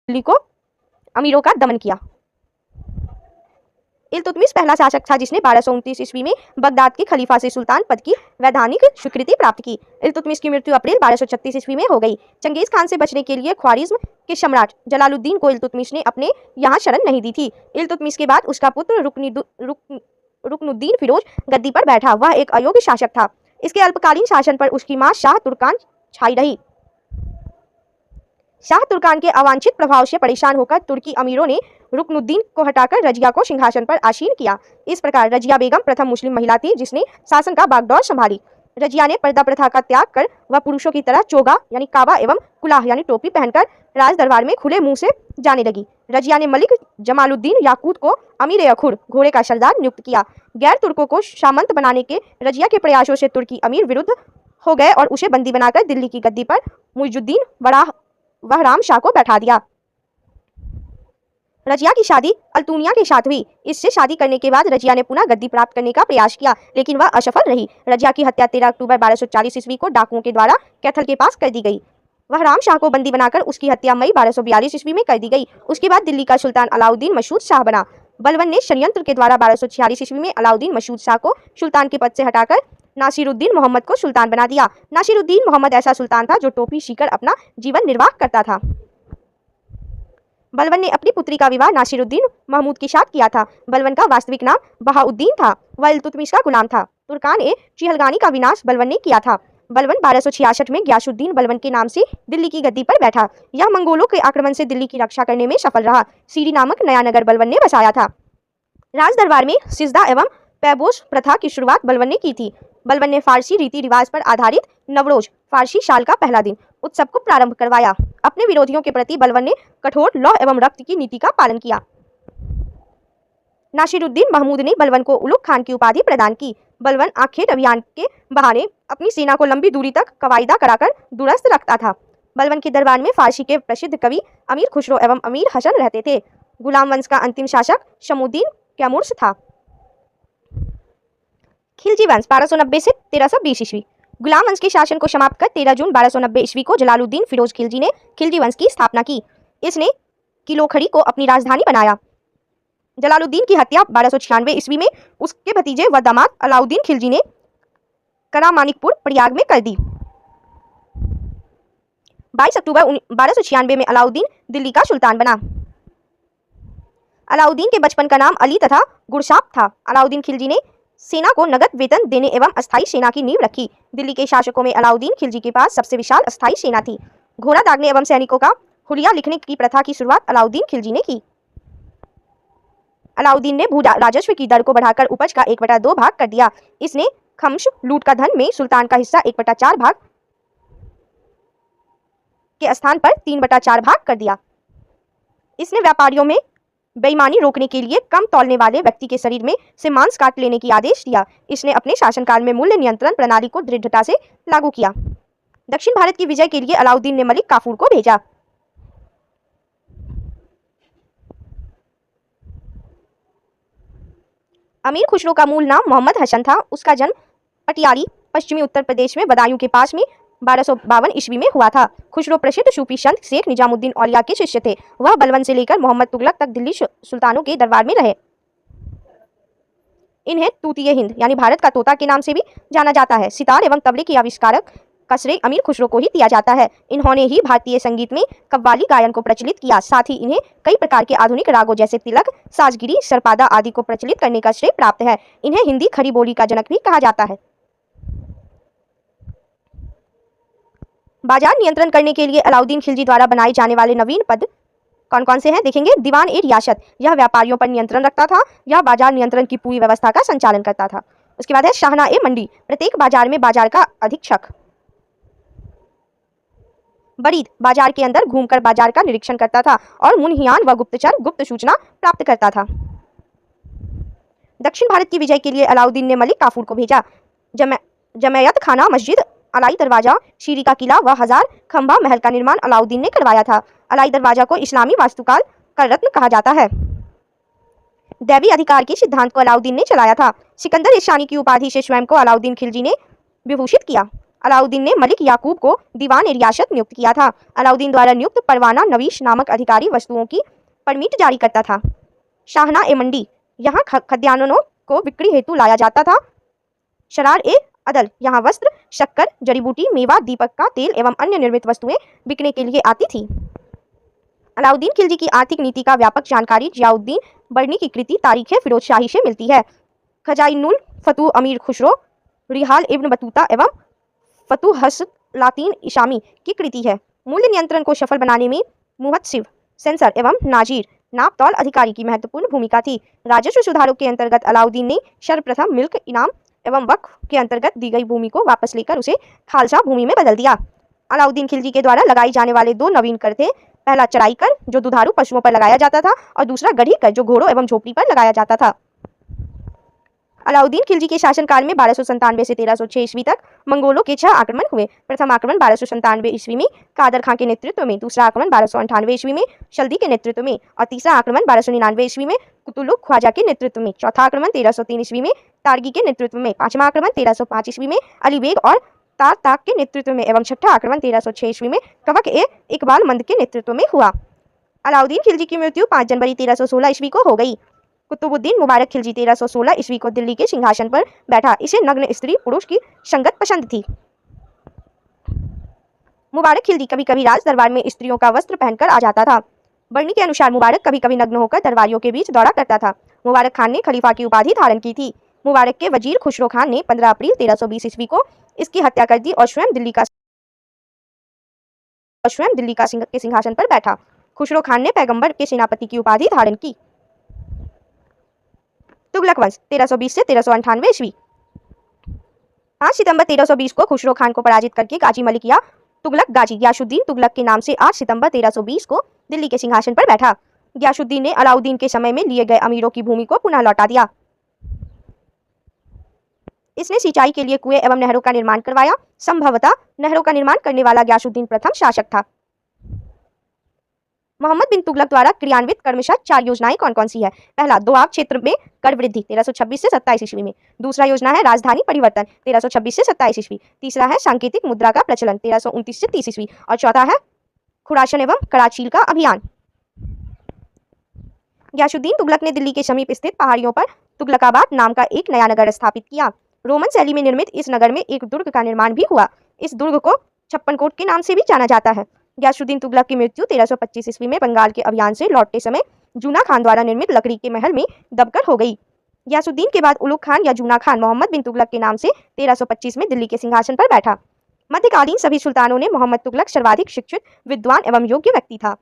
दिल्ली को अमीरों का दमन किया। इल्तुतमिश पहला शासक था जिसने 1229 ईस्वी में बगदाद के खलीफा से सुल्तान पद की वैधानिक स्वीकृति प्राप्त की। इल्तुतमिश की मृत्यु अप्रैल 1236 ईस्वी में हो गई। चंगेज खान से बचने के लिए ख्वारिज्म के सम्राट जलालुद्दीन को इल्तुतमिश ने अपने यहाँ शरण नहीं दी थी। इल्तुतमिश के बाद उसका पुत्र रुकनुद्दीन फिरोज गद्दी पर बैठा। वह एक अयोग्य शासक था। इसके अल्पकालीन शासन पर उसकी मां शाह तुर्कान छाई रही। शाह तुर्कान के अवांछित प्रभाव से परेशान होकर तुर्की अमीरों ने रुकनुद्दीन को हटाकर रजिया को सिंहासन पर आसीन किया। इस प्रकार रजिया बेगम प्रथम मुस्लिम महिला थी जिसने शासन का बागडोर संभाली। रजिया ने पर्दा प्रथा का त्याग कर वह पुरुषों की तरह चोगा यानी काबा एवं कुलाह यानी टोपी पहनकर राज दरबार में खुले मुंह से जाने लगी। रजिया ने मलिक जमालुद्दीन याकूत को अमीर अखुर घोड़े का सरदार नियुक्त किया। गैर तुर्कों को सामंत बनाने के रजिया के प्रयासों से तुर्की अमीर विरुद्ध हो गए और उसे बंदी बनाकर दिल्ली की गद्दी पर मुइजुद्दीन वहराम शाह को बैठा दिया। रजिया की शादी अल्तुनिया के साथ हुई। इससे शादी करने के बाद रजिया ने पुनः गद्दी प्राप्त करने का प्रयास किया लेकिन वह असफल रही। रजिया की हत्या 13 अक्टूबर 1240 ईस्वी को डाकुओं के द्वारा कैथल के पास कर दी गई। वहराम शाह को बंदी बनाकर उसकी हत्या मई 1242 ईस्वी में कर दी गई। उसके बाद दिल्ली का सुल्तान अलाउद्दीन मसूद शाह बना। बलबन ने षड्यंत्र के द्वारा 1246 ईस्वी में अलाउद्दीन मसूद शाह को सुल्तान के पद से हटाकर नासिरुद्दीन मोहम्मद को सुल्तान बना दिया। नासिरुद्दीन मोहम्मद ऐसा सुल्तान था जो टोपी सीकर अपना जीवन निर्वाह करता था। बलबन ने अपनी पुत्री का विवाह नासिरुद्दीन महमूद के साथ किया था। बलबन का वास्तविक नाम बहाउद्दीन था। वह इल्तुतमिश का गुलाम था। तुर्कान ए चिहलगानी का विनाश बलबन ने किया था। बलबन 1266 में ग्यासुद्दीन बलबन के नाम से दिल्ली की गद्दी पर बैठा। यह मंगोलों के आक्रमण से दिल्ली की रक्षा करने में सफल रहा। सीरी नामक नया नगर बलबन ने बसाया था। राज दरबार में सिजदा एवं पैबोस प्रथा की शुरुआत बलबन ने की थी। बलबन ने फारसी रीति रिवाज पर आधारित नवरोज फारसी साल का पहला दिन उत्सव को प्रारंभ करवाया। अपने विरोधियों के प्रति बलबन ने कठोर लौह एवं रक्त की नीति का पालन किया। नासिरुद्दीन महमूद ने बलबन को उलुग खान की उपाधि प्रदान की। बलबन आखेट अभियान के बहाने अपनी सेना को लंबी दूरी तक कवायदा कराकर दुरुस्त रखता था। बलबन के दरबार में फारसी के प्रसिद्ध कवि अमीर खुसरो एवं अमीर हसन रहते थे। गुलाम वंश का अंतिम शासक शमुद्दीन कैमुर्स था। खिलजी वंश 1290 से 1320 ईस्वी। गुलाम वंश के शासन को समाप्त कर 13 जून 1290 ईस्वी को जलालुद्दीन फिरोज खिलजी ने खिलजी वंश की स्थापना की। इसने किलोखड़ी को अपनी राजधानी बनाया। जलालुद्दीन की हत्या 1296 ईस्वी में उसके भतीजे व दामाद अलाउद्दीन खिलजी ने करामानिकपुर प्रयाग में कर दी। 22 अक्टूबर 1296 में अलाउद्दीन दिल्ली का सुल्तान बना। अलाउद्दीन के बचपन का नाम अली तथा गुरसाप था। अलाउद्दीन खिलजी ने सेना को नगद वेतन देने एवं अस्थायी सेना की नींव रखी। दिल्ली के शासकों में अलाउद्दीन खिलजी के पास सबसे विशाल अस्थायी सेना थी। घोड़ा दागने एवं सैनिकों का हुलिया लिखने की प्रथा की शुरुआत अलाउद्दीन खिलजी ने की। अलाउद्दीन ने भू राजस्व की दर को बढ़ाकर उपज का 1/2 भाग कर दिया। इसने खम्स लूट का धन में सुल्तान का हिस्सा 1/4 भाग के स्थान पर 3/4 भाग कर दिया। इसने व्यापारियों में बेईमानी रोकने के लिए कम तौलने वाले व्यक्ति के शरीर में से मांस काट लेने की आदेश दिया। इसने अपने शासनकाल में मूल्य नियंत्रण प्रणाली को दृढ़ता से लागू किया। दक्षिण भारत की विजय के लिए अलाउद्दीन ने मलिक काफूर को भेजा। अमीर खुसरो का मूल नाम मोहम्मद हसन था। उसका जन्म पटियाली पश्चिमी उत्तर प्रदेश में बदायूं के पास में 1252 ईस्वी में हुआ था। खुसरो प्रसिद्ध सूफी संत शेख निजामुद्दीन औलिया के शिष्य थे। वह बलबन से लेकर मोहम्मद तुगलक तक दिल्ली सुल्तानों के दरबार में रहे। इन्हें तूतीय हिंद यानी भारत का तोता के नाम से भी जाना जाता है। सितार एवं तबले के आविष्कारक का श्रेय अमीर खुसरो को ही दिया जाता है। इन्होंने ही भारतीय संगीत में कव्वाली गायन को प्रचलित किया। साथ ही इन्हें कई प्रकार के आधुनिक रागों जैसे तिलक, साजगिरी, सरपादा आदि को प्रचलित करने का श्रेय प्राप्त है। इन्हें हिंदी खड़ी बोली का जनक भी कहा जाता है। बाजार नियंत्रण करने के लिए अलाउद्दीन खिलजी द्वारा बनाए जाने वाले नवीन पद कौन कौन से हैं देखेंगे। दीवान ए रियासत, यह व्यापारियों पर नियंत्रण रखता था। यह बाजार नियंत्रण की पूरी व्यवस्था का संचालन करता था। उसके बाद है शाहना ए मंडी, प्रत्येक बाजार में बाजार का अधीक्षक। बरीद, बाजार के अंदर घूमकर बाजार का निरीक्षण करता था। और मुनहियान व गुप्तचर गुप्त सूचना प्राप्त करता था। दक्षिण भारत की विजय के लिए अलाउद्दीन ने मलिक काफूर को भेजा। जमैयत खाना मस्जिद, अलाई दरवाजा, शीरी का किला व हजार खंभा महल का निर्माण अलाउद्दीन ने करवाया था। अलाई दरवाजा को इस्लामी वास्तुकाल का रत्न कहा जाता है। दैवी अधिकार के सिद्धांत को अलाउद्दीन ने चलाया था। सिकंदर ईशानी की उपाधि से स्वयं को अलाउद्दीन खिलजी ने विभूषित किया। अलाउद्दीन ने मलिक याकूब को दीवान ए रियासत नियुक्त किया था। अलाउद्दीन द्वारा नियुक्त परवाना नवीश नामक अधिकारी वस्तुओं की परमिट जारी करता था। शाहना ए मंडी, यहाँ खाद्यान्नों को बिक्री हेतु लाया जाता था। शरार ए अदल, यहाँ वस्त्र, शक्कर, जड़ी बूटी, मेवा, दीपक का तेल एवं अन्य निर्मित वस्तुएं बिकने के लिए आती थी। अलाउद्दीन खिलजी की आर्थिक नीति का व्यापक जानकारी जियाउद्दीन बर्नी की कृति तारीख फिरोज शाही से मिलती है। खजाइनुल फतूह अमीर खुसरो, रिहाल इब्न बतूता एवं फतूहस लातीन इशामी की कृति है। मूल्य नियंत्रण को सफल बनाने में मुहत्सिब, सेंसर एवं नाजीर नापतौल अधिकारी की महत्वपूर्ण भूमिका थी। राजस्व सुधारों के अंतर्गत अलाउद्दीन ने सर्वप्रथम मिल्क इनाम एवं वक्फ के अंतर्गत दी गई भूमि को वापस लेकर उसे खालसा भूमि में बदल दिया। अलाउद्दीन खिलजी के द्वारा लगाए जाने वाले दो नवीन कर थे। पहला चराई कर, जो दुधारू पशुओं पर लगाया जाता था, और दूसरा गढ़ी कर, जो घोड़ों एवं झोपड़ी पर लगाया जाता था। अलाउद्दीन खिलजी के शासनकाल में 1297 से 1306 ईस्वी तक मंगोलों के 6 आक्रमण हुए। प्रथम आक्रमण 1297 ईस्वी में कादर खां के नेतृत्व में, दूसरा आक्रमण 1298 ईस्वी में शल्दी के नेतृत्व में और तीसरा आक्रमण 1299 ईस्वी में कुतुलुक ख्वाजा के नेतृत्व में। चौथा आक्रमण 1303 ईस्वी में तारगी के नेतृत्व में, पांचवा आक्रमण 1305 ईस्वी में अली बेग और तारताक के नेतृत्व में एवं छठा आक्रमण 1306 ईस्वी में कवक ए इकबाल मंद के नेतृत्व में हुआ। अलाउद्दीन खिलजी की मृत्यु 5 जनवरी 1316 ईस्वी को हो गई। कुतुबुद्दीन मुबारक खिलजी 1316 ईस्वी को दिल्ली के सिंहासन पर बैठा। इसे नग्न स्त्री पुरुष की संगत पसंद थी। मुबारक खिलजी कभी कभी राज दरबार में स्त्रियों का वस्त्र पहनकर आ जाता था। बर्नी के अनुसार मुबारक कभी कभी नग्न होकर दरबारियों के बीच दौड़ा करता था। मुबारक खान ने खलीफा की उपाधि धारण की थी। मुबारक के वजीर खुसरो खान ने 15 अप्रैल 1320 ईस्वी को इसकी हत्या कर दी और स्वयं दिल्ली के सिंहासन पर बैठा। खुसरो खान ने पैगंबर के सेनापति की उपाधि धारण की। तुगलक वंश 1320 से 1398 ईस्वी। 5 सितंबर 1320 को खुसरो खान को पराजित करके गाजी मलिक या तुगलक गाजी गियासुद्दीन तुगलक के नाम से 8 सितंबर 1320 को दिल्ली के सिंहासन पर बैठा। गियासुद्दीन ने अलाउद्दीन के समय में लिए गए अमीरों की भूमि को पुनः लौटा दिया। इसने सिंचाई के लिए कुएं एवं नहरों का निर्माण करवाया। संभवतः नहरों का निर्माण करने वाला गियासुद्दीन प्रथम शासक था। मोहम्मद बिन तुगलक द्वारा क्रियान्वित क्रमशः 4 योजनाएं कौन कौन सी है? पहला, दोआब क्षेत्र में कर वृद्धि 1326 से 27 ईस्वी में। दूसरा योजना है राजधानी परिवर्तन 1326 से 27 ईस्वी। तीसरा है सांकेतिक मुद्रा का प्रचलन 1329 से 30 ईस्वी और चौथा है खुरासन एवं कराचील का अभियान। गियासुद्दीन तुगलक ने दिल्ली के समीप स्थित पहाड़ियों पर तुगलकाबाद नाम का एक नया नगर स्थापित किया। रोमन शैली में निर्मित इस नगर में एक दुर्ग का निर्माण भी हुआ। इस दुर्ग को छप्पन कोट के नाम से भी जाना जाता है। गियासुद्दीन तुगलक की मृत्यु 1325 ईस्वी में बंगाल के अभियान से लौटते समय जूना खान द्वारा निर्मित लकड़ी के महल में दबकर हो गई। गियासुद्दीन के बाद उलुग खान या जूना खान मोहम्मद बिन तुगलक के नाम से 1325 में दिल्ली के सिंहासन पर बैठा। मध्यकालीन सभी सुल्तानों ने मोहम्मद तुगलक सर्वाधिक शिक्षित, विद्वान एवं योग्य व्यक्ति था।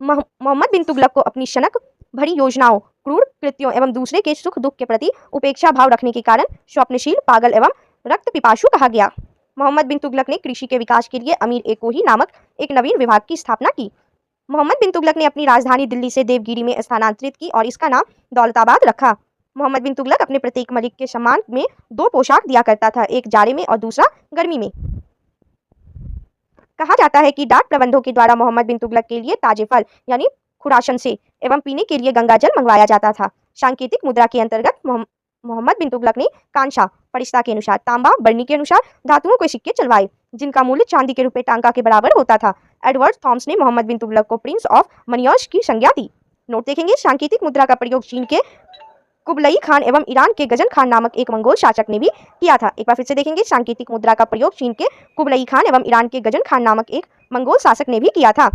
मोहम्मद बिन तुगलक को अपनी शनक भरी योजनाओं, क्रूर कृत्यों एवं दूसरे के सुख दुख के प्रति उपेक्षा भाव रखने के कारण स्वप्नशील, पागल एवं रक्त पिपासु कहा गया। मोहम्मद बिन तुगलक ने कृषि के विकास के लिए अमीर ए कोही नामक एक नवीन विभाग की स्थापना की। मोहम्मद बिन तुगलक ने अपनी राजधानी दिल्ली से देवगिरी में स्थानांतरित की और इसका नाम दौलताबाद रखा। मोहम्मद बिन तुगलक अपने प्रत्येक मलिक के सम्मान में 2 पोशाक दिया करता था, एक जाड़े में और दूसरा गर्मी में। कहा जाता है कि डाक प्रबंधों के द्वारा मोहम्मद बिन तुगलक के लिए ताजे फल यानी खुरासन से एवं पीने के लिए गंगा जल मंगवाया जाता था। सांकेतिक मुद्रा के अंतर्गत मोहम्मद बिन तुगलक ने कांशा, परिस्ता के अनुसार तांबा, बर्नी के अनुसार धातुओं के सिक्के चलवाए, जिनका मूल्य चांदी के रुपए टांका के बराबर होता था। एडवर्ड थॉमस ने मोहम्मद बिन तुगलक को प्रिंस ऑफ मनियर्स की संज्ञा दी। नोट देखेंगे, सांकेतिक मुद्रा का प्रयोग चीन के कुबलई खान एवं ईरान के गजन खान नामक एक मंगोल शासक ने भी किया था। एक बार फिर से देखेंगे, सांकेतिक मुद्रा का प्रयोग चीन के कुबलई खान एवं ईरान के गजन खान नामक एक मंगोल शासक ने भी किया था।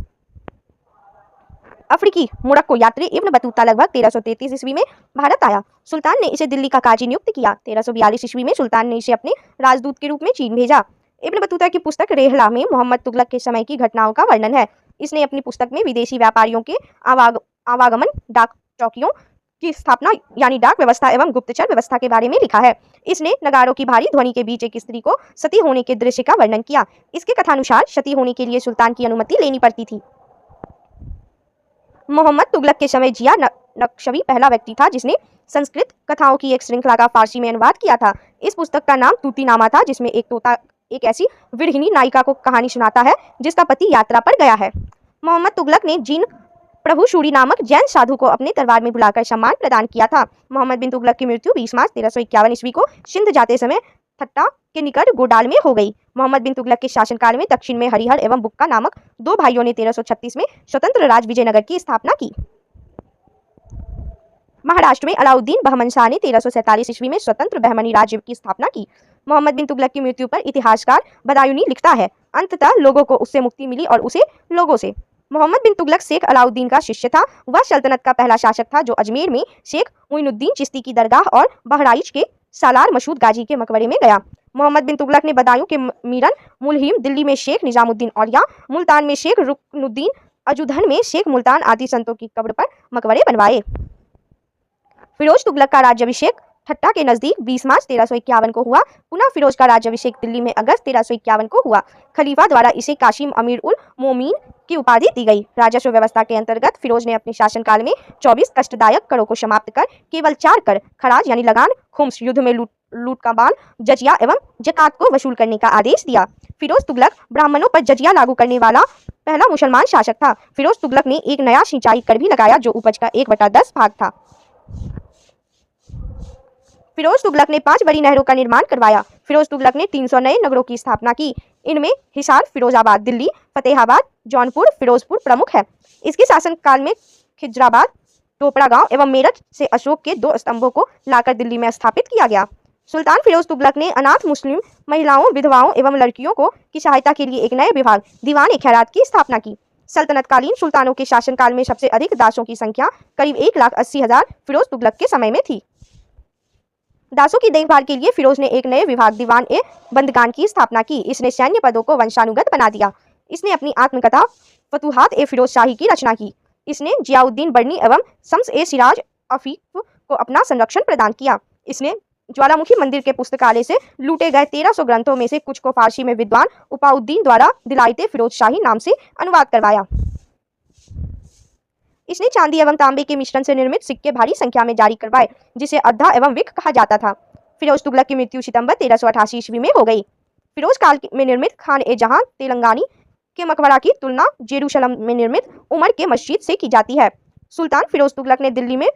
अफ्रीकी मोरक्को यात्री इब्न बतूता लगभग 1333 ईस्वी में भारत आया। सुल्तान ने इसे दिल्ली का काजी नियुक्त किया। 1342 ईस्वी में सुल्तान ने इसे अपने राजदूत के रूप में चीन भेजा। इब्न बतूता की पुस्तक रेहला में मोहम्मद तुगलक के समय की घटनाओं का वर्णन है। इसने अपनी पुस्तक में विदेशी व्यापारियों के आवागमन, डाक चौकियों की स्थापना यानी डाक व्यवस्था एवं गुप्तचर व्यवस्था के बारे में लिखा है। इसने नगारों की भारी ध्वनि के बीच एक स्त्री को सती होने के दृश्य का वर्णन किया। इसके कथानुसार सती होने के लिए सुल्तान की अनुमति लेनी पड़ती थी। मोहम्मद तुगलक के समय जिया नक्शवी पहला व्यक्ति था जिसने संस्कृत कथाओं की एक श्रृंखला का फारसी में अनुवाद किया था। इस पुस्तक का नाम तूतीनामा था, जिसमें एक तोता एक ऐसी विरहिणी नायिका को कहानी सुनाता है जिसका पति यात्रा पर गया है। मोहम्मद तुगलक ने जीन प्रभु शूरी नामक जैन साधु को अपने दरबार में बुलाकर सम्मान प्रदान किया था। मोहम्मद बिन तुगलक की मृत्यु 20 मार्च 1351 ईस्वी को सिंध जाते समय ठट्टा के निकट गोडाल में हो गई। मोहम्मद बिन तुगलक के शासनकाल में दक्षिण में हरिहर एवं बुक्का नामक दो भाइयों ने 1336 में स्वतंत्र राज्य विजयनगर की स्थापना की। महाराष्ट्र में अलाउद्दीन बहमन शाह ने 1347 ईस्वी में स्वतंत्र बहमनी राज्य की स्थापना की। मोहम्मद बिन तुगलक की मृत्यु पर इतिहासकार बदायूनी लिखता है, अंततः लोगों को उससे मुक्ति मिली और उसे लोगों से। मोहम्मद बिन तुगलक शेख अलाउद्दीन का शिष्य था। वह सल्तनत का पहला शासक था जो अजमेर में शेख मुइनुद्दीन चिश्ती की दरगाह और बहराइच के सालार मसूद गाजी के मकबरे में गया। मोहम्मद बिन तुगलक ने बदायूं के मीरन मुलहिम, दिल्ली में शेख निजामुद्दीन औलिया, मुल्तान में शेख रुकनुद्दीन, अजुधन में शेख मुल्तान आदि संतों की कब्र पर मकबरे बनवाए। फिरोज तुगलक का राज्याभिषेक ठट्टा के नजदीक 20 मार्च 1351 को हुआ। पुनः फिरोज का राज्याभिषेक दिल्ली में अगस्त 1351 को हुआ। खलीफा द्वारा इसे काशिम अमीर उल मोमिन की उपाधि दी गई। राजस्व व्यवस्था के अंतर्गत फिरोज ने अपने शासनकाल में 24 कष्टदायक करों को समाप्त कर केवल 4 कर खराज यानी लगान, खुम्स युद्ध में लूट का माल, जजिया एवं जकात को वसूल करने का आदेश दिया। फिरोज तुगलक ब्राह्मणों पर जजिया लागू करने वाला पहला मुसलमान शासक था। फिरोज तुगलक ने एक नया सिंचाई कर भी लगाया जो उपज का 1/10 भाग था। फिरोज तुगलक ने 5 बड़ी नहरों का निर्माण करवाया। फिरोज तुगलक ने 300 नए नगरों की स्थापना की। इनमें हिसार, फिरोजाबाद, दिल्ली, फतेहाबाद, जौनपुर, फिरोजपुर प्रमुख है। इसके शासनकाल में खिजराबाद, टोपड़ा गांव एवं मेरठ से अशोक के 2 स्तंभों को लाकर दिल्ली में स्थापित किया गया। सुल्तान फिरोज तुगलक ने अनाथ मुस्लिम महिलाओं, विधवाओं एवं लड़कियों को की सहायता के लिए एक नए विभाग दीवान-ए-खैरात की स्थापना की। सल्तनतकालीन सुल्तानों के शासनकाल में सबसे अधिक दासों की संख्या करीब 1,80,000 फिरोज तुगलक के समय में थी। दासों की देखभाल के लिए फिरोज ने एक नए विभाग दीवान-ए-बंदगान की स्थापना की। इसने सैन्य पदों को वंशानुगत बना दिया। इसने अपनी आत्मकथा फतुहात-ए-फिरोज शाही की रचना की। इसने जियाउद्दीन बर्नी एवं शम्स-ए-सिराज अफीफ को अपना संरक्षण प्रदान किया। इसने ज्वालामुखी मंदिर के पुस्तकालय से लूटे गए 1300 ग्रंथों में से कुछ को फारसी में विद्वान उपाउद्दीन द्वारा दिलायते फिरोज शाही नाम से अनुवाद करवाया। इसने चांदी एवं तांबे के मिश्रण से निर्मित सिक्के भारी संख्या में जारी करवाए, जिसे अद्धा एवं विक कहा जाता था। फिरोज तुगलक की मृत्यु सितंबर 1388 ईस्वी में हो गई। फिरोज काल में निर्मित खान-ए-जहां तेलंगानी के मकबरा की तुलना जेरूशलम में निर्मित उमर के मस्जिद से की जाती है। सुल्तान फिरोज तुगलक ने दिल्ली में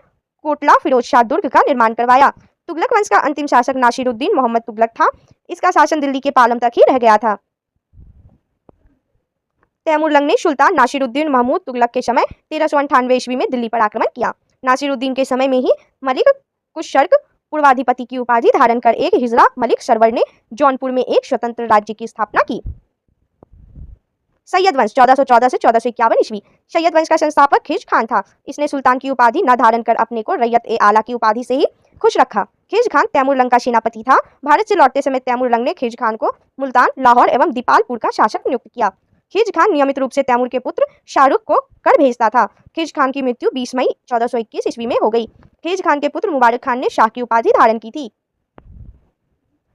कोटला फिरोज शाह दुर्ग का निर्माण करवाया। तुगलक वंश का अंतिम शासक नासिरुद्दीन मोहम्मद तुगलक था। इसका शासन दिल्ली के पालम तक ही रह गया था। तैमूरलंग ने सुल्तान नासिरुद्दीन महमूद तुगलक के समय 1398 ईस्वी में दिल्ली पर आक्रमण किया। नासिरुद्दीन के समय में ही मलिक कुशर्क पूर्वाधिपति की उपाधि धारण कर एक हिजरा मलिक सरवर ने जौनपुर में एक स्वतंत्र राज्य की स्थापना की। सैयद वंश 1414 से 1451 ईस्वी। सैयद वंश का संस्थापक खिज खान था। इसने सुल्तान की उपाधि न धारण कर अपने को रैयत-ए-आला की उपाधि से ही खुश रखा। खिज खान तैमूरलंग का सेनापति था। भारत से लौटते समय तैमूरलंग ने खिज खान को मुल्तान, लाहौर एवं दीपालपुर का शासक नियुक्त किया। खिज खान नियमित रूप से तैमूर के पुत्र शाहरुख को कर भेजता था। खिज खान की मृत्यु 20 मई 1421 ईस्वी में हो गई। खिज खान के पुत्र मुबारक खान ने शाह की उपाधि धारण की थी।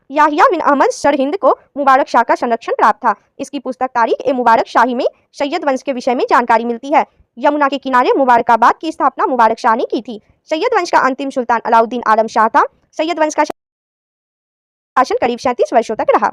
याहिया बिन अहमद सरहिंद को मुबारक शाह का संरक्षण प्राप्त था। इसकी पुस्तक तारीख-ए-मुबारक शाही में सैयद वंश के विषय में जानकारी मिलती है। यमुना के किनारे मुबारकाबाद की स्थापना मुबारक शाह ने की थी। सैयद वंश का अंतिम सुल्तान अलाउद्दीन आलम शाह था। सैयद वंश का शासन करीब 37 वर्षों तक रहा।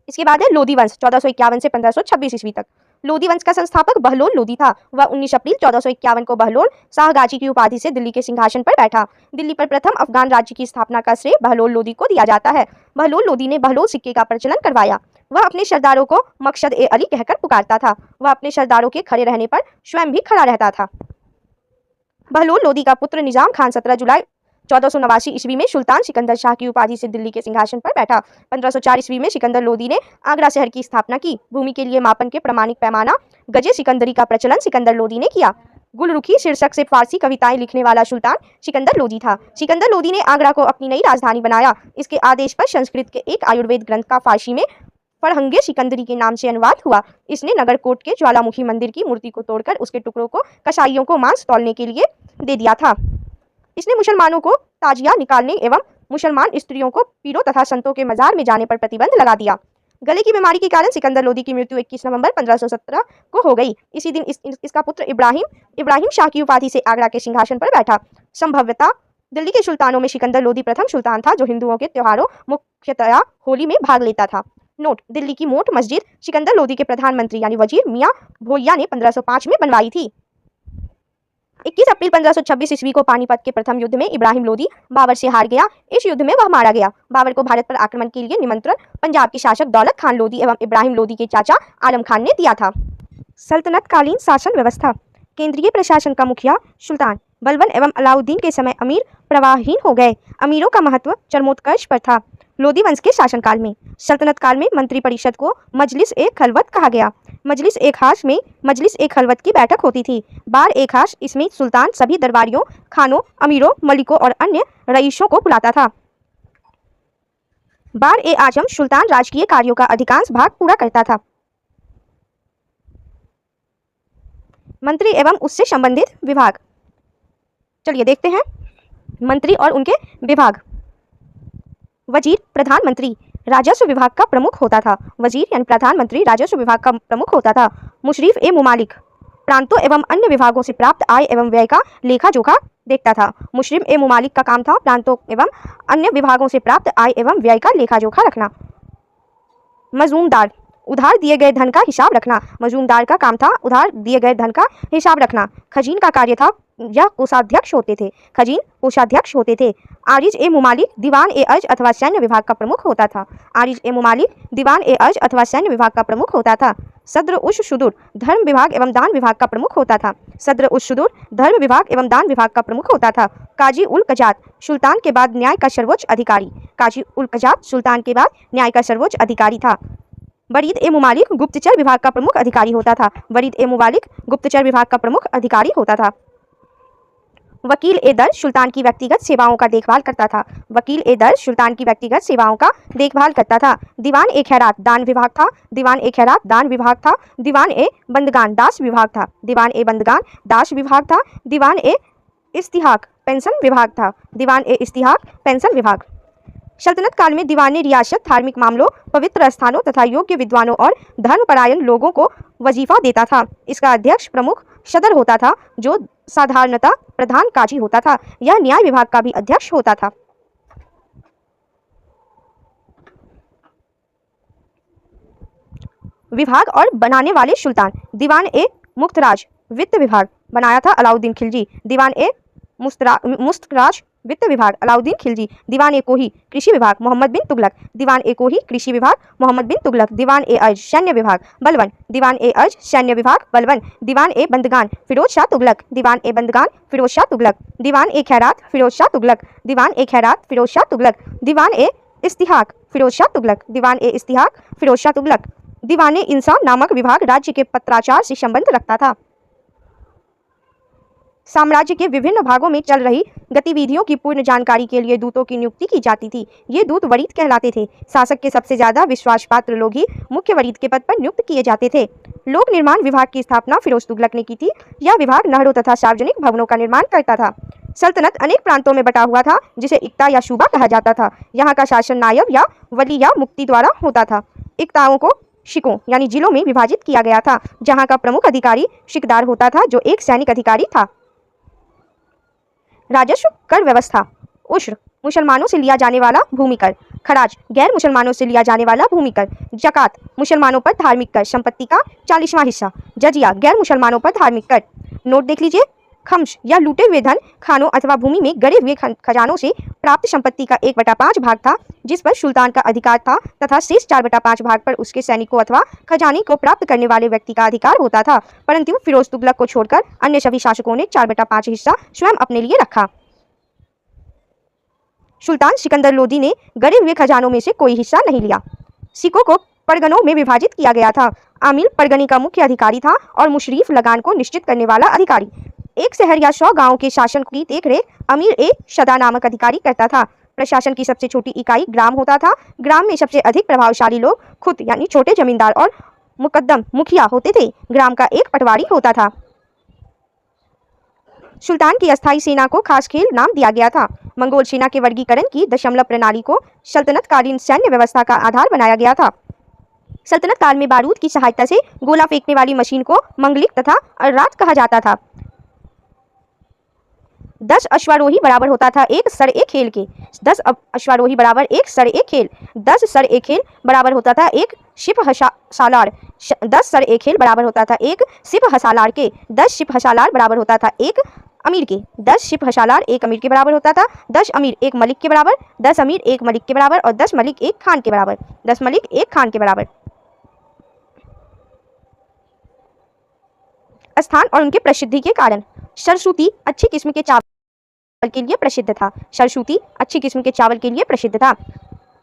इसके बाद है लोधी वंश 1451 से 1526 ईस्वी तक। लोधी वंश का संस्थापक बहलोल लोधी था। वह 19 अप्रैल 1451 को बहलोल शाह गाजी की उपाधि से दिल्ली के सिंहासन पर बैठा। दिल्ली पर प्रथम अफगान राज्य की स्थापना का श्रेय बहलोल लोधी को दिया जाता है। बहलोल लोधी ने बहलोल सिक्के का प्रचलन करवाया। वह अपने सरदारों को मकसद-ए-अली कहकर पुकारता था। वह अपने सरदारों के खड़े रहने पर स्वयं भी खड़ा रहता था। बहलोल लोधी का पुत्र निजाम खान 17 जुलाई 1489 ईस्वी में सुल्तान सिकंदर शाह की उपाधि से दिल्ली के सिंहासन पर बैठा। 1504 ईस्वी में सिकंदर लोधी ने आगरा शहर की स्थापना की। भूमि के लिए मापन के प्रमाणिक पैमाना गजे सिकंदरी का प्रचलन सिकंदर लोधी ने किया। गुलरुखी शीर्षक से फारसी कविताएं लिखने वाला सुल्तान सिकंदर लोधी था। सिकंदर लोधी ने आगरा को अपनी नई राजधानी बनाया। इसके आदेश पर संस्कृत के एक आयुर्वेद ग्रंथ का फारसी में फरहंगे सिकंदरी के नाम से अनुवाद हुआ। इसने नगरकोट के ज्वालामुखी मंदिर की मूर्ति को तोड़कर उसके टुकड़ों को कसाईयों को मांस तौलने के लिए दे दिया था। इसने मुसलमानों को ताजिया निकालने एवं मुसलमान स्त्रियों को पीरों तथा संतों के मजार में जाने पर प्रतिबंध लगा दिया। गले की बीमारी के कारण सिकंदर लोधी की मृत्यु 21 नवंबर 1517 को हो गई। इसी दिन इसका पुत्र इब्राहिम शाह की उपाधि से आगरा के सिंहासन पर बैठा। संभवतः दिल्ली के सुल्तानों में सिकंदर लोधी प्रथम सुल्तान था जो हिंदुओं के त्योहारों मुख्यतया होली में भाग लेता था। नोट: दिल्ली की मोट मस्जिद सिकंदर लोधी के प्रधानमंत्री यानी वजीर मियां भोइया ने 1505 में बनवाई थी। 21 अप्रैल 1526 ईस्वी को पानीपत के प्रथम युद्ध में इब्राहिम लोदी बाबर से हार गया। इस युद्ध में वह मारा गया। बाबर को भारत पर आक्रमण के लिए निमंत्रण पंजाब के शासक दौलत खान लोदी एवं इब्राहिम लोदी के चाचा आलम खान ने दिया था। सल्तनतकालीन शासन व्यवस्था। केंद्रीय प्रशासन का मुखिया सुल्तान बलबन एवं अलाउद्दीन के समय अमीर प्रवाहहीन हो गए। अमीरों का महत्व चरमोत्कर्ष पर था। लोदी वंश के शासनकाल में सल्तनत काल में मंत्रिपरिषद को मजलिस ए खलवत कहा गया। मजलिस ए खास में मजलिस ए खलवत की बैठक होती थी। बार ए खास इसमें सुल्तान सभी दरबारियों, खानों, अमीरों, मलिकों और अन्य रईसों को बुलाता था। बार ए आजम सुल्तान राजकीय कार्यों का अधिकांश भाग पूरा करता था। मंत्री एवं उससे संबंधित विभाग। चलिए देखते हैं मंत्री और उनके विभाग। वजीर प्रधानमंत्री राजस्व विभाग का प्रमुख होता था। वजीर यानी प्रधानमंत्री राजस्व विभाग का प्रमुख होता था। मुशरीफ ए मुमालिक प्रांतों एवं अन्य विभागों से प्राप्त आय एवं व्यय का लेखा जोखा देखता था। मुशरीफ ए मुमालिक का काम था प्रांतों एवं अन्य विभागों से प्राप्त आय एवं व्यय का लेखा जोखा रखना। मजूमदार उधार दिए गए धन का हिसाब रखना। मजूमदार का काम था उधार दिए गए धन का हिसाब रखना। खजीन का कार्य था, यह कोषाध्यक्ष होते थे। खजीन कोषाध्यक्ष होते थे। आरिज ए मुमालिक दीवान ए अर्ज अथवा सैन्य विभाग का प्रमुख होता था। आरिज ए मुमालिक दीवान ए अर्ज अथवा सैन्य विभाग का प्रमुख होता था। सद्र उश शुदूर धर्म विभाग एवं दान विभाग का प्रमुख होता था। सद्र उश शुदूर धर्म विभाग एवं दान विभाग का प्रमुख होता था। काजी उल कजात सुल्तान के बाद न्याय का सर्वोच्च अधिकारी। काजी उल कजात सुल्तान के बाद न्याय का सर्वोच्च अधिकारी था। वरीद ए मुमालिक गुप्तचर विभाग का प्रमुख अधिकारी होता था। वरीद ए मुमालिक गुप्तचर विभाग का प्रमुख अधिकारी होता था। वकील ए दर सुल्तान की व्यक्तिगत सेवाओं का देखभाल करता था। वकील ए दर सुल्तान की व्यक्तिगत सेवाओं का देखभाल करता था। दीवान ए खैरात दान विभाग था। दीवान ए खैरात दान विभाग था। दीवान ए बंदगान दास विभाग था। दीवान ए बंदगान दास विभाग था। दीवान ए इस्तिहाक पेंशन विभाग था। दीवान ए इस्तिहाक पेंशन विभाग। सल्तनत काल में दीवान रियासत धार्मिक मामलों, पवित्र स्थानों तथा योग्य विद्वानों और धर्मपरायण लोगों को वजीफा देता था। इसका अध्यक्ष प्रमुख सदर होता था, जो साधारणतः प्रधान काजी होता था। यह न्याय विभाग का भी अध्यक्ष होता था। विभाग और बनाने वाले सुल्तान। दीवान ए मुख्तराज वित्त विभाग बनाया था अलाउद्दीन खिलजी। दीवान ए मुस्तराज वित्त विभाग अलाउद्दीन खिलजी। दीवान ए कोही कृषि विभाग मोहम्मद बिन तुगलक। दीवान ए कोही कृषि विभाग मोहम्मद बिन तुगलक। दीवान ए अर्ज सैन्य विभाग बलबन। दीवान ए अर्ज सैन्य विभाग बलबन। दीवान ए बंदगान फिरोज शाह तुगलक। दीवान ए बंदगान फिरोज शाह तुगलक। दीवान ए खैरात फिरोज शाह तुगलक। दीवान ए खैरात फिरोज शाह तुगलक। दीवान ए इस्तिहाक फिरोज शाह तुगलक। दीवान ए इस्तिहाक फिरोज शाह तुगलक। दीवान ए इंसान नामक विभाग राज्य के पत्राचार से संबंध रखता था। साम्राज्य के विभिन्न भागों में चल रही गतिविधियों की पूर्ण जानकारी के लिए दूतों की नियुक्ति की जाती थी। ये दूत वरीद कहलाते थे। शासक के सबसे ज्यादा विश्वास पात्र लोग ही मुख्य वरीद के पद पर नियुक्त किए जाते थे। लोक निर्माण विभाग की स्थापना फिरोज तुगलक ने की थी। यह विभाग नहरों तथा सार्वजनिक भवनों का निर्माण करता था। सल्तनत अनेक प्रांतों में बटा हुआ था, जिसे इक्ता या सूबा कहा जाता था। यहाँ का शासन नायब या वली या मुक्ति द्वारा होता था। इक्ताओं को शिकों यानी जिलों में विभाजित किया गया था, जहाँ का प्रमुख अधिकारी शिकदार होता था, जो एक सैनिक अधिकारी था। राजस्व कर व्यवस्था। उश्र मुसलमानों से लिया जाने वाला भूमि कर। खराज गैर मुसलमानों से लिया जाने वाला भूमि कर। जकात मुसलमानों पर धार्मिक कर, संपत्ति का 40वां हिस्सा। जजिया गैर मुसलमानों पर धार्मिक कर। नोट देख लीजिए। खम्स या लूटे हुए धन खानों अथवा भूमि में गड़े हुए खजानों से प्राप्त संपत्ति का 1/5 भाग था, जिस पर सुल्तान का अधिकार था, तथा शेष 4/5 भाग पर उसके सैनिकों अथवा खजाने को प्राप्त करने वाले व्यक्ति का अधिकार होता था। परंतु फिरोज तुगलक को छोड़कर अन्य सभी शासकों ने 4/5 हिस्सा स्वयं अपने लिए रखा। सुल्तान सिकंदर लोदी ने गड़े हुए खजानों में से कोई हिस्सा नहीं लिया। सिखों को परगनों में विभाजित किया गया था। आमिल परगनी का मुख्य अधिकारी था और मुशरीफ लगान को निश्चित करने वाला अधिकारी। एक शहर या 100 गांवों के शासन की देखरेख अमीर ए शदा नामक अधिकारी करता था। प्रशासन की सबसे छोटी इकाई ग्राम होता था। ग्राम में सबसे अधिक प्रभावशाली लोग खुद यानी छोटे जमींदार और मुकद्दम मुखिया होते थे। ग्राम का एक पटवारी होता था। सुल्तान की अस्थायी सेना को खास खेल नाम दिया गया था। मंगोल सेना के वर्गीकरण की दशमलव प्रणाली को सल्तनत कालीन सैन्य व्यवस्था का आधार बनाया गया था। सल्तनत काल में बारूद की सहायता से गोला फेंकने वाली मशीन को मंगलिक तथा अर्रात कहा जाता था। 10 अश्वारोही बराबर होता था एक सर ए खेल के। 10 अश्वारोही बराबर एक सर ए खेल। 10 सर ए खेल बराबर होता था एक शिप सालार। 10 सर ए खेल बराबर होता था एक शिप हसालार के। 10 शिप हसालार बराबर होता था एक अमीर के 10 शिप हसालार 1 अमीर के बराबर होता था। 10 अमीर 1 मलिक के बराबर, 10 अमीर 1 मलिक के बराबर और 10 मलिक 1 खान के बराबर। 10 मलिक 1 खान के बराबर। स्थान और उनके प्रसिद्धि के कारण। सरसूती अच्छी किस्म के चावल के लिए प्रसिद्ध था। सरसूती अच्छी किस्म के चावल के लिए प्रसिद्ध था।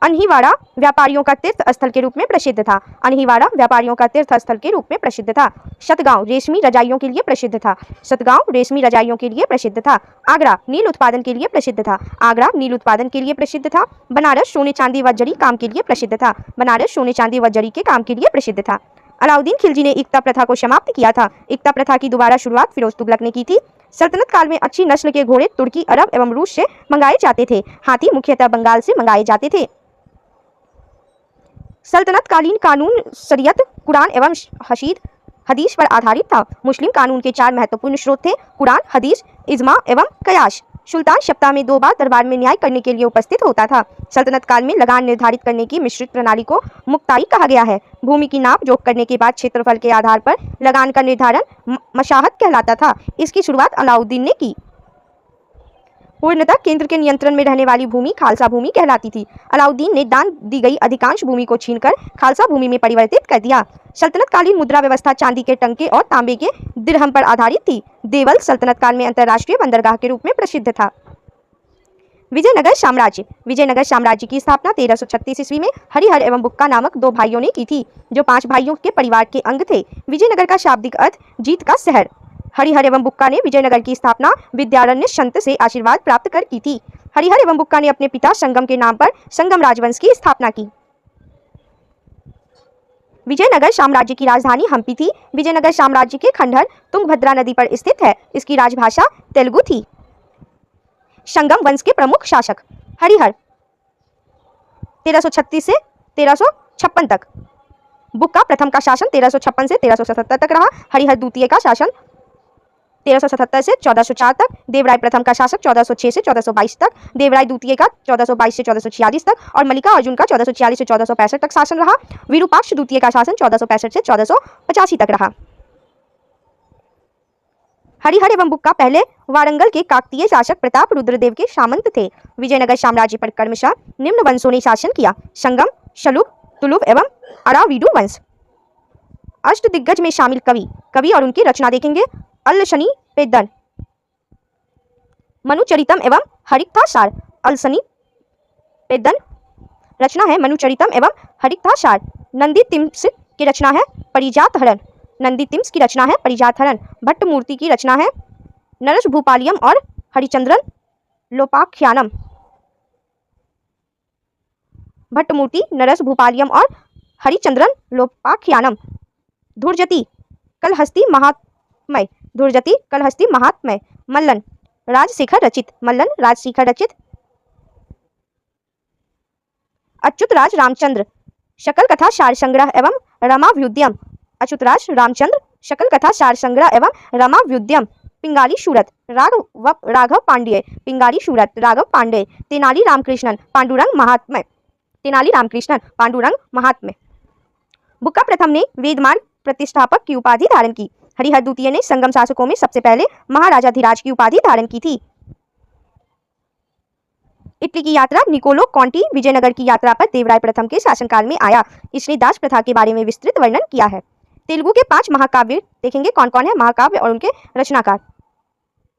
अनहीवाड़ा व्यापारियों का तीर्थ स्थल के रूप में प्रसिद्ध था। अनहीवाड़ा व्यापारियों का तीर्थ स्थल के रूप में प्रसिद्ध था। सतगांव रेशमी रजाइयों के लिए प्रसिद्ध था। सतगांव रेशमी रजाइयों के लिए प्रसिद्ध था। आगरा नील उत्पादन के लिए प्रसिद्ध था। आगरा नील उत्पादन के लिए प्रसिद्ध था। बनारस सोने चांदी व जरी काम के लिए प्रसिद्ध था। बनारस सोने चांदी व जरी के काम के लिए प्रसिद्ध था। अलाउद्दीन खिलजी ने एकता प्रथा को समाप्त किया था। एकता प्रथा की दोबारा शुरुआत फिरोज तुगलक ने की थी। सल्तनत काल में अच्छी नस्ल के घोड़े तुर्की, अरब एवं रूस से मंगाए जाते थे। हाथी मुख्यतः बंगाल से मंगाए जाते थे। सल्तनत कालीन कानून शरीयत, कुरान एवं हदीस पर आधारित था। मुस्लिम कानून के 4 महत्वपूर्ण स्रोत थे: कुरान, हदीस, इजमा एवं कयास। सुल्तान सप्ताह में 2 बार दरबार में न्याय करने के लिए उपस्थित होता था। सल्तनत काल में लगान निर्धारित करने की मिश्रित प्रणाली को मुक्ताई कहा गया है। भूमि की नाप जोख करने के बाद क्षेत्रफल के आधार पर लगान का निर्धारण मशाहत कहलाता था। इसकी शुरुआत अलाउद्दीन ने की। पूर्णतः केंद्र के नियंत्रण में रहने वाली भूमि खालसा भूमि कहलाती थी। अलाउद्दीन ने दान दी गई अधिकांश भूमि को छीनकर खालसा भूमि में परिवर्तित कर दिया। सल्तनत कालीन मुद्रा व्यवस्था चांदी के टंके और तांबे के दिरहम पर आधारित थी। देवल सल्तनत काल में अंतर्राष्ट्रीय बंदरगाह के रूप में प्रसिद्ध था। विजयनगर साम्राज्य। विजयनगर साम्राज्य की स्थापना 1336 ईस्वी में हरिहर एवं बुक्का नामक 2 भाइयों ने की थी, जो 5 भाइयों के परिवार के अंग थे। विजयनगर का शाब्दिक अर्थ जीत का शहर। हरिहर एवं बुक्का ने विजयनगर की स्थापना विद्यारण्य संत से आशीर्वाद प्राप्त कर की थी। हरिहर एवं बुक्का ने अपने पिता संगम के नाम पर संगम राजवंश की स्थापना की। विजयनगर साम्राज्य की राजधानी हम्पी थी। विजयनगर साम्राज्य के खंडहर तुंगभद्रा नदी पर स्थित है। इसकी राजभाषा तेलुगु थी। संगम वंश के प्रमुख शासक। हरिहर 1336 से 1356 तक। बुक्का प्रथम का शासन 1356 से 1377 तक रहा। हरिहर द्वितीय का शासन 1377 से 1404 तक। देवराय प्रथम का शासक 1406 से 1422 तक। देवराय द्वितीय का 1422 से 1446 तक और मल्लिका अर्जुन का 1446 से 1465 तक शासन रहा। विरूपाक्ष द्वितीय का शासन 1465 से 1485 तक रहा। हरिहर एवं बुक्का पहले वारंगल के काकतीय शासक प्रताप रुद्रदेव के सामंत थे। विजयनगर साम्राज्य पर क्रमशः निम्न वंशों ने शासन किया: संगम, शलुभ, तुलुभ एवं अराविडु वंश। अष्टदिग्गज में शामिल कवि और उनकी रचना देखेंगे: अलसनी पेद्दन, मनुचरितम एवं हरिकथासार। अलसनी पेद्दन रचना है मनुचरितम एवं हरिकथासार। नंदीतिम्स की रचना है परिजात हरण। नंदीतिम्स की रचना है परिजात हरण। भट्टमूर्ति की रचना है नरस भूपालियम और हरिचंद्रन लोपाख्यानम। भट्टमूर्ति, नरस भूपालियम और हरिचंद्रन लोपाख्यानम। धुर्जति कलहस्ती महात्म्य। धुर्जति कलहस्ती महात्म्य। मल्लन राजशेखर रचित। मल्लन राजशेखर रचित। अच्युतराज रामचंद्र शकल कथा सार संग्रह एवं रमाव्युद्यम। अच्युतराज रामचंद्र शकल कथा सार संग्रह एवं रमाव्युद्यम। पिंगाली शूरत राघव पांड्य। पिंगाली शूरत राघव पांड्य। तेनाली रामकृष्णन पांडुरंग महात्म्य। तेनाली रामकृष्णन पांडुरंग महात्म्य। बुक्का प्रथम ने वेदमार्ग प्रतिष्ठापक की उपाधि धारण की। हरिहर द्वितीय ने संगम शासकों में सबसे पहले महाराजाधिराज की उपाधि धारण की थी। इटली की यात्रा निकोलो कॉन्टी विजयनगर की यात्रा पर देवराय प्रथम के शासनकाल में आया। इसने दास प्रथा के बारे में विस्तृत वर्णन किया है। तेलुगु के 5 महाकाव्य देखेंगे कौन कौन है महाकाव्य और उनके रचनाकार।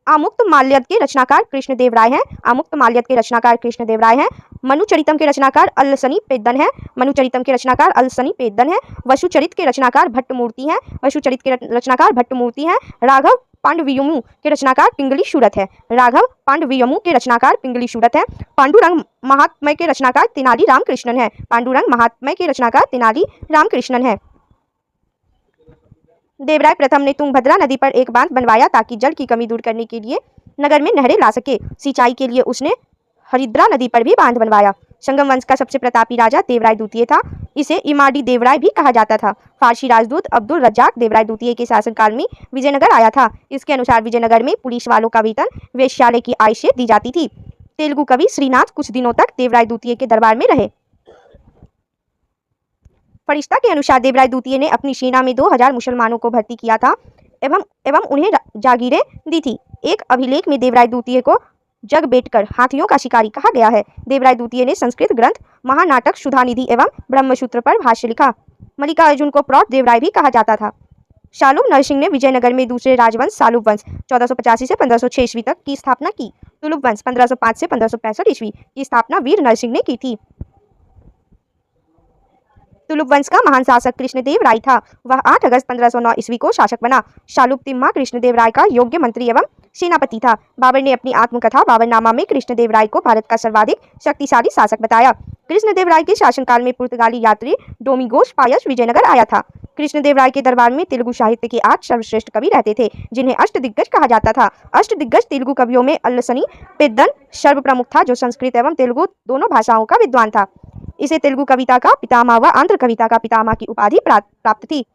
आमुक्त माल्यद के रचनाकार कृष्णदेव राय हैं। आमुक्त माल्यद के रचनाकार कृष्णदेव राय हैं। मनुचरितम के रचनाकार अलसनी पेद्दन है। मनुचरितम के रचनाकार अलसनी पेद्दन है। वसुचरित के रचनाकार भट्टमूर्ति हैं। वसुचरित के रचनाकार भट्टमूर्ति हैं। राघव पांडवियमु के रचनाकार पिंगली शूरत है। राघव पांडवियमु के रचनाकार पिंगली शूरत है। पांडुरंग महात्म्य के रचनाकार तेनाली रामकृष्णन है। पांडुरंग महात्म्य के रचनाकार तेनाली रामकृष्णन है। देवराय प्रथम ने तुंगभद्रा नदी पर एक बांध बनवाया ताकि जल की कमी दूर करने के लिए नगर में नहरें ला सके। सिंचाई के लिए उसने हरिद्रा नदी पर भी बांध बनवाया। संगम वंश का सबसे प्रतापी राजा देवराय द्वितीय था। इसे इमाडी देवराय भी कहा जाता था। फारसी राजदूत अब्दुल रज्जाक देवराय द्वितीय के शासनकाल में विजयनगर आया था। इसके अनुसार विजयनगर में पुलिस वालों का वेतन वेश्यालय की आय से दी जाती थी। तेलुगु कवि श्रीनाथ कुछ दिनों तक देवराय द्वितीय के दरबार में रहे। फरिश्ता के अनुसार देवराय द्वितीय ने अपनी सेना में 2000 मुसलमानों को भर्ती किया था एवं उन्हें जागीरें दी थी। एक अभिलेख में देवराय द्वितीय को जगबेटकर हाथियों का शिकारी कहा गया है। देवराय द्वितीय ने संस्कृत ग्रंथ महानाटक सुधानिधि एवं ब्रह्मसूत्र पर भाष्य लिखा। मल्लिकार्जुन को प्रौढ़ देवराय भी कहा जाता था। शालूब नरसिंह ने विजयनगर में दूसरे राजवंश सालुब वंश 1485 से 1506 ईस्वी तक की स्थापना की। तुलुप वंश 1505 से 1565 ईस्वी की स्थापना वीर नरसिंह ने की थी। तुलुप वंश का महान शासक कृष्णदेव राय था। वह 8 अगस्त 1509 ईस्वी को शासक बना। शालूब तिम्मा कृष्णदेव राय का योग्य मंत्री एवं सेनापति था। बाबर ने अपनी आत्मकथा बाबरनामा में कृष्णदेव राय को भारत का सर्वाधिक शक्तिशाली शासक बताया। कृष्णदेव राय के शासनकाल में पुर्तगाली यात्री डोमिगोस पायस विजयनगर आया था। कृष्णदेव राय के दरबार में तेलुगु साहित्य के 8 सर्वश्रेष्ठ कवि रहते थे, जिन्हें अष्टदिग्गज कहा जाता था। अष्टदिग्गज तेलुगु कवियों में अल्लसनी पेद्दन सर्वप्रमुख था, जो संस्कृत एवं तेलुगु दोनों भाषाओं का विद्वान था। इसे तेलुगु कविता का पितामह व आंध्र कविता का पितामह की उपाधि प्राप्त थी।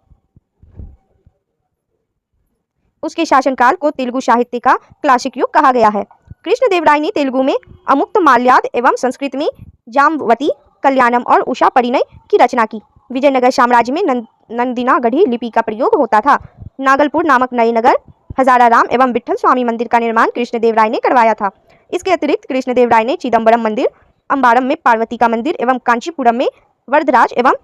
उसके शासनकाल को तेलुगु साहित्य का क्लासिक युग कहा गया है। कृष्णदेव राय ने तेलुगु में अमुक्त माल्याद एवं संस्कृत में जामवती, कल्याणम और उषा परिणय की रचना की। विजयनगर साम्राज्य में नंदिनागढ़ी लिपि का प्रयोग होता था। नागलपुर नामक नए नगर, हजाराराम एवं विठल स्वामी मंदिर का निर्माण कृष्णदेव राय ने करवाया था। इसके अतिरिक्त कृष्णदेव राय ने चिदम्बरम मंदिर, अंबारम में पार्वती का मंदिर एवं कांचीपुरम में वरदराज एवं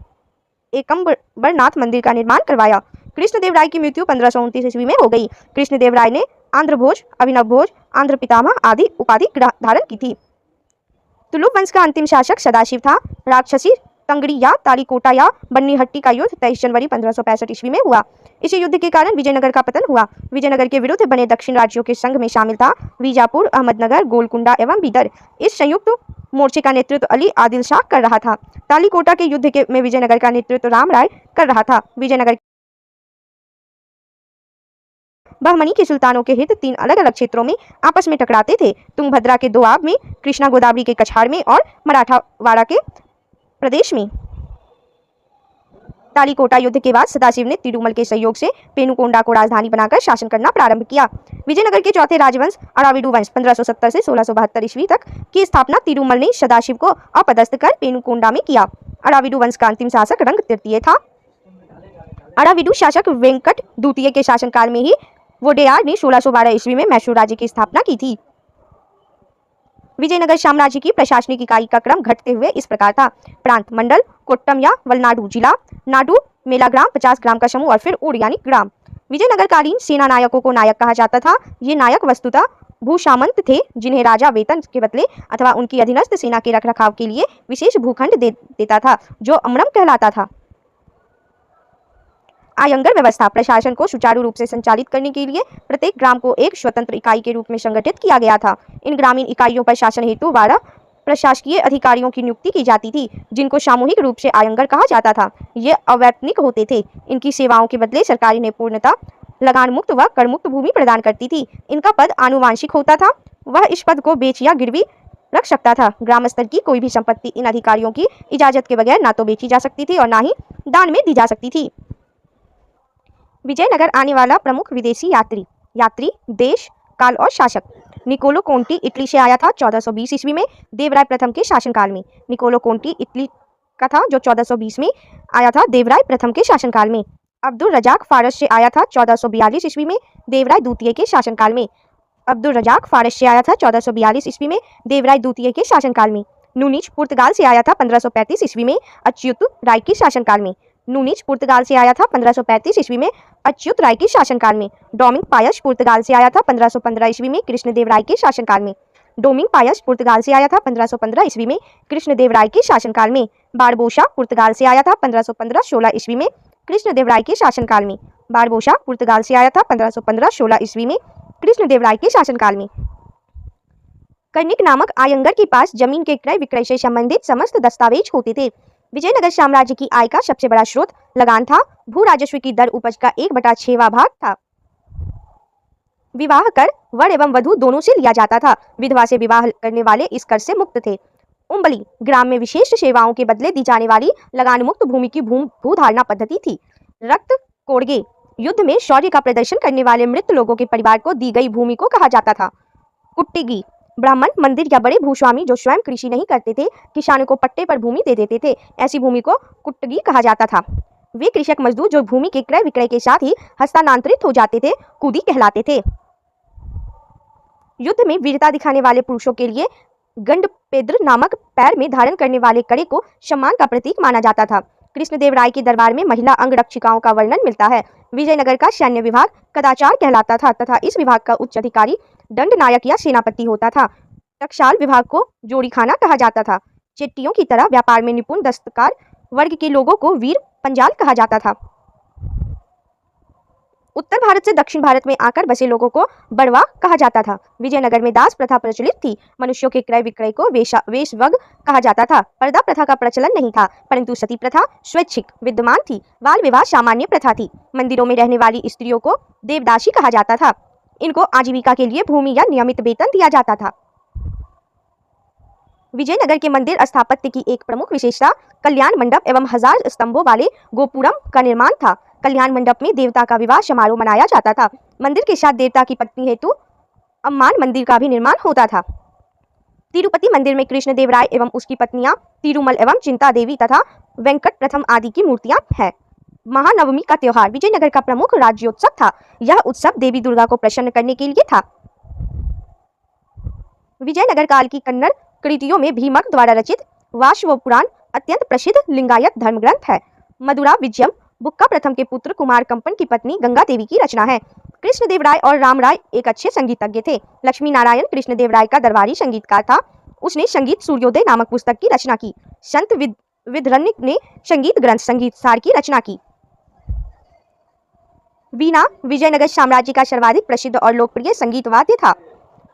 एकम्बरनाथ मंदिर का निर्माण करवाया। कृष्णदेव राय की मृत्यु 1529 ईस्वी में हो गई। कृष्णदेव राय ने आंध्र भोज, अभिनव भोज, आंध्र पितामह आदि उपाधि धारण की थी। तुलुप वंश का अंतिम शासक सदाशिव था। राक्षसी तंगड़ी या तालीकोटा या बन्नीहट्टी का युद्ध 23 जनवरी 1565 ईस्वी में हुआ। इसी युद्ध के कारण विजयनगर का पतन हुआ। विजयनगर के विरुद्ध बने दक्षिण राज्यों के संघ में शामिल था बीजापुर, अहमदनगर, गोलकुंडा एवं बीदर। इस संयुक्त मोर्चे का नेतृत्व अली आदिल शाह कर रहा था। तालीकोटा के युद्ध में विजयनगर का नेतृत्व राम राय कर रहा था। विजयनगर बहमनी के सुल्तानों के हित 3 अलग अलग क्षेत्रों में आपस में टकराते थे। तुंगभद्रा के दोआब में, कृष्णा गोदावरी के कछाड़ में और मराठावाड़ा के प्रदेश में। तालीकोटा युद्ध के बाद सदाशिव ने तिरुमल के सहयोग से पेनुकोंडा को राजधानी बनाकर शासन करना प्रारंभ किया। विजयनगर के चौथे राजवंश अराविडु वंश 1570 से 1672 ईस्वी तक की स्थापना तिरुमल ने सदाशिव को अपदस्थ कर पेनुकोंडा में किया। अराविडु वंश का अंतिम शासक रंग तृतीय था। अराविडु शासक वेंकट द्वितीय के शासनकाल में ही वोडेयार ने 1612 ईस्वी में मैसूर राज्य की स्थापना की थी। विजयनगर साम्राज्य की प्रशासनिक इकाई का क्रम घटते हुए इस प्रकार था: प्रांत, मंडल, कोट्टम या वलनाडु, जिला, नाडु, मेला ग्राम, 50 ग्राम का समूह और फिर उड़ यानी ग्राम। विजयनगर कालीन सेना नायकों को नायक कहा जाता था। ये नायक वस्तुतः भूसामंत थे, जिन्हें राजा वेतन के बदले अथवा उनकी अधीनस्थ सेना के रखरखाव के लिए विशेष भूखंड देता था, जो अमरम कहलाता था। आयंगर व्यवस्था प्रशासन को सुचारू रूप से संचालित करने के लिए प्रत्येक ग्राम को एक स्वतंत्र इकाई के रूप में संगठित किया गया था। इन ग्रामीण इकाइयों पर शासन हेतु 12 प्रशासकीय अधिकारियों की नियुक्ति की जाती थी, जिनको सामूहिक रूप से आयंगर कहा जाता था। ये अवैतनिक होते थे। इनकी सेवाओं के बदले सरकार इन्हें पूर्णतः लगान मुक्त व कर मुक्त भूमि प्रदान करती थी। इनका पद आनुवांशिक होता था। वह इस पद को बेच या गिरवी रख सकता था। ग्राम स्तर की कोई भी संपत्ति इन अधिकारियों की इजाजत के बगैर ना तो बेची जा सकती थी और ना ही दान में दी जा सकती थी। विजयनगर आने वाला प्रमुख विदेशी यात्री, देश, काल और शासक। निकोलो कोंटी इटली से आया था 1420 ईस्वी में, देवराय प्रथम के शासनकाल में। निकोलो कोंटी इटली का था जो 1420 में आया था देवराय प्रथम के शासनकाल में। अब्दुल रजाक फारस से आया था 1442 ईस्वी में, देवराय द्वितीय के शासनकाल में। अब्दुल रजाक फारस से आया था 1442 ईस्वी में, देवराय द्वितीय के शासनकाल में। नूनीच पुर्तगाल से आया था 1535 ईस्वी में, अच्युत राय के शासनकाल में। नूनीच पुर्तगाल से आया था 1535 ईस्वी में, अच्युत राय के शासनकाल में। डोमिंग पायस पुर्तगाल से आया था 1515 ईस्वी में, कृष्णदेव राय के शासनकाल में। डोमिंग पायस पुर्तगाल से आया था 1515 ईस्वी में, कृष्णदेव राय के शासनकाल में। बारबोसा पुर्तगाल से आया था 1515-16 ईस्वी में, कृष्णदेव राय के शासनकाल में। बारबोसा पुर्तगाल से आया था 1515-16 ईस्वी में, कृष्णदेव राय के शासनकाल में। कर्णिक नामक आयंगर के पास जमीन के क्रय विक्रय से संबंधित समस्त दस्तावेज होते थे। विजयनगर साम्राज्य की आय का सबसे बड़ा स्रोत लगान था। भू राजस्व की दर उपज का 1/6वां भाग था। विवाह कर वर एवं वधू दोनों से लिया जाता था। विधवा से विवाह करने वाले इस कर से मुक्त थे। उम्बली ग्राम में विशेष सेवाओं के बदले दी जाने वाली लगान मुक्त भूमि की भूधारणा पद्धति थी। रक्त कोड़गे युद्ध में शौर्य का प्रदर्शन करने वाले मृत लोगों के परिवार को दी गई भूमि को कहा जाता था। कुट्टीगी ब्राह्मण, मंदिर या बड़े भूस्वामी जो स्वयं कृषि नहीं करते थे, किसानों को पट्टे पर भूमि दे देते थे। ऐसी भूमि को कुट्टगी कहा जाता था। वे कृषक मजदूर जो भूमि के क्रय विक्रय के साथ ही हस्तांतरित हो जाते थे, कुदी कहलाते थे। युद्ध में वीरता दिखाने वाले पुरुषों के लिए गंडपेद्र नामक पैर में धारण करने वाले कड़े को सम्मान का प्रतीक माना जाता था। कृष्णदेवराय के दरबार में महिला अंगरक्षिकाओं का वर्णन मिलता है। विजयनगर का सैन्य विभाग कदाचार कहलाता था तथा इस विभाग का उच्च अधिकारी दंडनायक या सेनापति होता था। टकसाल विभाग को जोड़ीखाना कहा जाता था। चेट्टियों की तरह व्यापार में निपुण दस्तकार वर्ग के लोगों को वीर पंजाल कहा जाता था। उत्तर भारत से दक्षिण भारत में आकर बसे लोगों को बड़वा कहा जाता था। विजयनगर में दास प्रथा प्रचलित थी। मनुष्यों के क्रय विक्रय को वेश्वग कहा जाता था। पर्दा प्रथा का प्रचलन नहीं था, परंतु सती प्रथा स्वैच्छिक विद्यमान थी। बाल विवाह सामान्य प्रथा थी। मंदिरों में रहने वाली स्त्रियों को देवदासी कहा जाता था। इनको आजीविका के लिए भूमि या नियमित वेतन दिया जाता था। विजयनगर के मंदिर स्थापत्य की एक प्रमुख विशेषता कल्याण मंडप एवं 1000 स्तंभों वाले गोपुरम का निर्माण था। कल्याण मंडप में देवता का विवाह समारोह मनाया जाता था। मंदिर के साथ देवता की पत्नी हेतु अम्मान मंदिर का भी निर्माण होता था। तिरुपति मंदिर में कृष्णदेवराय एवं उसकी पत्नियां तिरुमल एवं चिंता देवी तथा वेंकट प्रथम आदि की मूर्तियां हैं। महानवमी का त्योहार विजयनगर का प्रमुख राज्योत्सव था। यह उत्सव देवी दुर्गा को प्रसन्न करने के लिए था। विजयनगर काल की कन्नड़ कृतियों में भीमक द्वारा रचित वाशव पुराण अत्यंत प्रसिद्ध लिंगायत धर्म ग्रंथ है। मदुरा विजयम बुक्का प्रथम के पुत्र कुमार कंपन की पत्नी गंगा देवी की रचना है। कृष्णदेवराय और रामराय एक अच्छे संगीतज्ञ थे। लक्ष्मी नारायण कृष्णदेवराय का दरबारी संगीतकार था। उसने संगीत सूर्योदय नामक पुस्तक की रचना की। संत विद्रनिक ने संगीत ग्रंथ संगीत सार की रचना की। वीणा विजयनगर साम्राज्य का सर्वाधिक प्रसिद्ध और लोकप्रिय संगीत वाद्य था।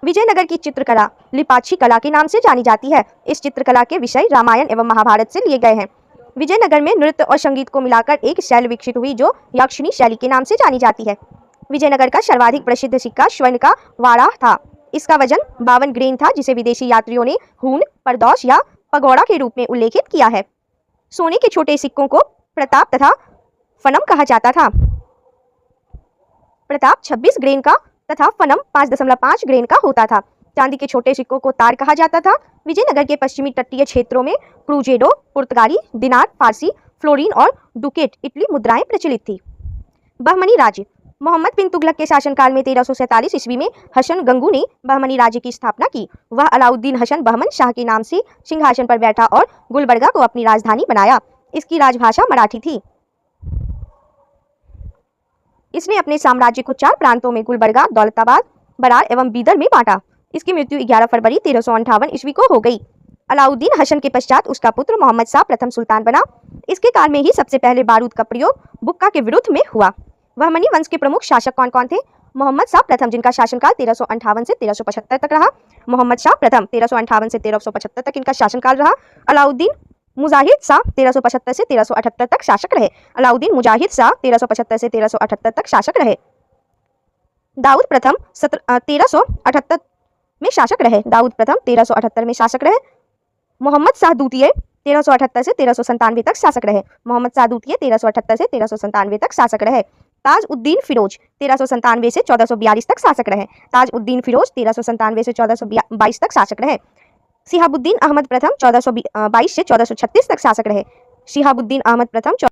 विजयनगर की चित्रकला लिपाक्षी कला के नाम से जानी जाती है। इस चित्रकला के विषय रामायण एवं महाभारत से लिए गए हैं। विजयनगर में नृत्य और संगीत को मिलाकर एक शैली विकसित हुई जो यक्षिणी शैली के नाम से जानी जाती है। विजयनगर का सर्वाधिक प्रसिद्ध सिक्का स्वर्ण का वाड़ा था। इसका वजन 52 ग्रेन था, जिसे विदेशी यात्रियों ने हून, परदौश या पगौड़ा के रूप में उल्लेखित किया है। सोने के छोटे सिक्कों को प्रताप तथा फनम कहा जाता था। प्रताप 26 ग्रेन का तथा फनम 5.5 ग्रेन का होता था। चांदी के छोटे सिक्कों को तार कहा जाता था। विजयनगर के पश्चिमी तटीय क्षेत्रों में क्रूजेडो, पुर्तगाली, दिनार, फारसी, फ्लोरिन और दुकेट इटली मुद्राएं प्रचलित थी। बहमनी राज्य मोहम्मद बिन तुगलक के शासनकाल में 1347 ईस्वी में हसन गंगू ने बहमनी राज्य की स्थापना की। वह अलाउद्दीन हसन बहमन शाह के नाम से सिंहासन पर बैठा और गुलबर्गा को अपनी राजधानी बनाया। इसकी राजभाषा मराठी थी। इसने अपने साम्राज्य को 4 प्रांतों में गुलबर्गा, दौलताबाद, बरार एवं बीदर में बांटा। इसकी मृत्यु 11 फरवरी 1358 ईस्वी को हो गई। अलाउद्दीन हसन के पश्चात उसका पुत्र मोहम्मद शाह प्रथम सुल्तान बना। इसके काल में ही सबसे पहले बारूद का प्रयोग बुक्का के विरुद्ध में हुआ। बहमनी वंश के प्रमुख शासक कौन कौन थे? मोहम्मद शाह प्रथम, जिनका शासनकाल 1358 से 1375 तक रहा। मोहम्मद शाह प्रथम 1358 से 1375 तक इनका शासनकाल रहा। अलाउद्दीन मुजाहिद शाह 1375 से 1378 तक शासक रहे। अलाउद्दीन मुजाहिद शाह 1375 से 1378 तक शासक रहे। दाऊद प्रथम 1378 में शासक रहे। दाऊद प्रथम 1378 में शासक रहे। मोहम्मद शाह द्वितीय 1378 से 1397 तक शासक रहे। मोहम्मद शाह द्वितीय 1378 से 1397 तक शासक रहे। ताज उद्दीन फिरोज 1397 से 1442 तक शासक रहे। ताज उद्दीन फिरोज 1397 से 1422 तक शासक रहे। शिहाबुद्दीन अहमद प्रथम 1422 से 1436 तक शासक रहे। शिहाबुद्दीन अहमद प्रथम